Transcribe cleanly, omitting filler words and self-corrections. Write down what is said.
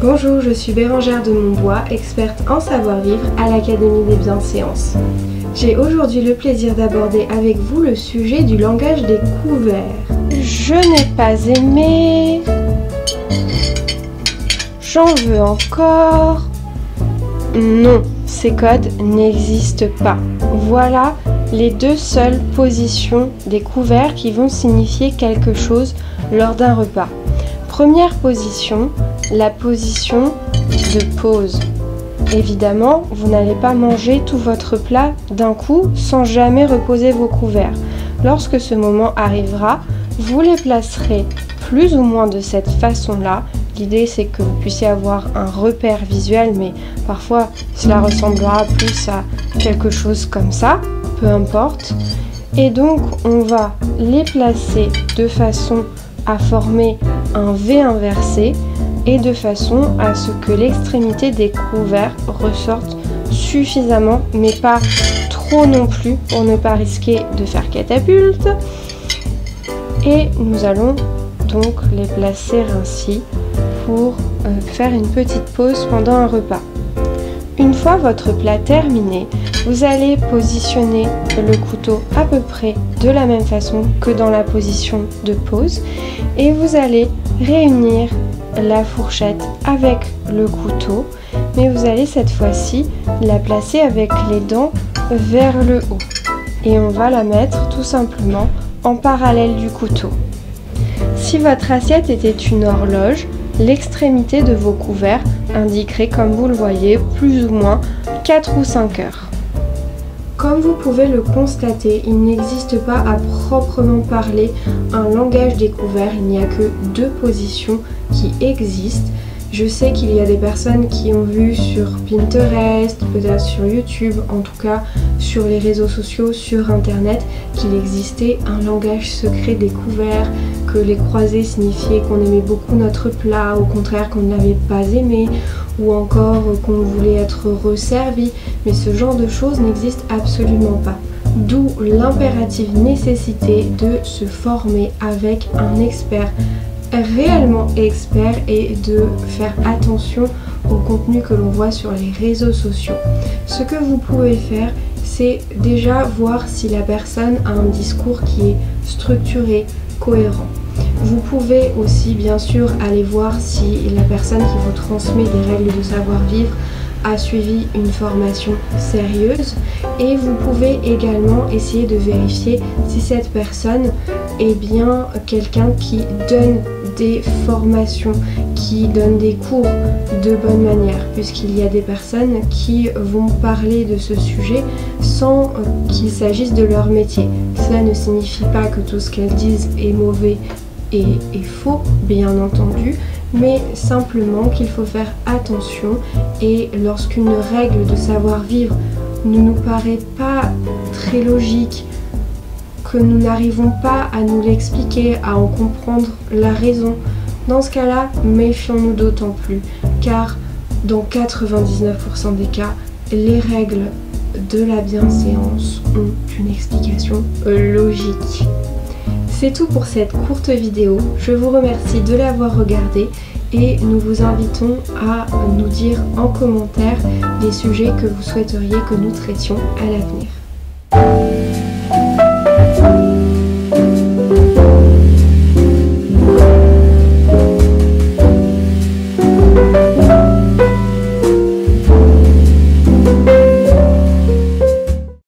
Bonjour, je suis Bérangère de Montbois, experte en savoir-vivre à l'Académie des Bienséances. J'ai aujourd'hui le plaisir d'aborder avec vous le sujet du langage des couverts. Je n'ai pas aimé, j'en veux encore, non, ces codes n'existent pas. Voilà les deux seules positions des couverts qui vont signifier quelque chose lors d'un repas. Première position, la position de pause. Évidemment, vous n'allez pas manger tout votre plat d'un coup sans jamais reposer vos couverts. Lorsque ce moment arrivera, vous les placerez plus ou moins de cette façon-là. L'idée, c'est que vous puissiez avoir un repère visuel, mais parfois cela ressemblera plus à quelque chose comme ça, peu importe. Et donc, on va les placer de façon à former un V inversé et de façon à ce que l'extrémité des couverts ressorte suffisamment, mais pas trop non plus pour ne pas risquer de faire catapulte. Et nous allons donc les placer ainsi pour faire une petite pause pendant un repas. Une fois votre plat terminé, vous allez positionner le couteau à peu près de la même façon que dans la position de pause et vous allez réunir la fourchette avec le couteau, mais vous allez cette fois-ci la placer avec les dents vers le haut et on va la mettre tout simplement en parallèle du couteau. Si votre assiette était une horloge, l'extrémité de vos couverts indiquerait, comme vous le voyez, plus ou moins 4 ou 5 heures. Comme vous pouvez le constater, il n'existe pas à proprement parler un langage des couverts, il n'y a que deux positions qui existent. Je sais qu'il y a des personnes qui ont vu sur Pinterest, peut-être sur YouTube, en tout cas sur les réseaux sociaux, sur internet, qu'il existait un langage secret des couverts, que les croisés signifiaient qu'on aimait beaucoup notre plat, au contraire qu'on ne l'avait pas aimé, ou encore qu'on voulait être resservi, mais ce genre de choses n'existe absolument pas. D'où l'impérative nécessité de se former avec un expert réellement expert et de faire attention au contenu que l'on voit sur les réseaux sociaux. Ce que vous pouvez faire, c'est déjà voir si la personne a un discours qui est structuré, cohérent. Vous pouvez aussi bien sûr aller voir si la personne qui vous transmet des règles de savoir-vivre a suivi une formation sérieuse et vous pouvez également essayer de vérifier si cette personne est bien quelqu'un qui donne des formations, qui donne des cours de bonne manière, puisqu'il y a des personnes qui vont parler de ce sujet sans qu'il s'agisse de leur métier. Cela ne signifie pas que tout ce qu'elles disent est mauvais et faux, bien entendu, mais simplement qu'il faut faire attention et lorsqu'une règle de savoir-vivre ne nous paraît pas très logique, que nous n'arrivons pas à nous l'expliquer, à en comprendre la raison, dans ce cas-là, méfions-nous d'autant plus, car dans 99% des cas, les règles de la bienséance ont une explication logique. C'est tout pour cette courte vidéo, je vous remercie de l'avoir regardée et nous vous invitons à nous dire en commentaire des sujets que vous souhaiteriez que nous traitions à l'avenir.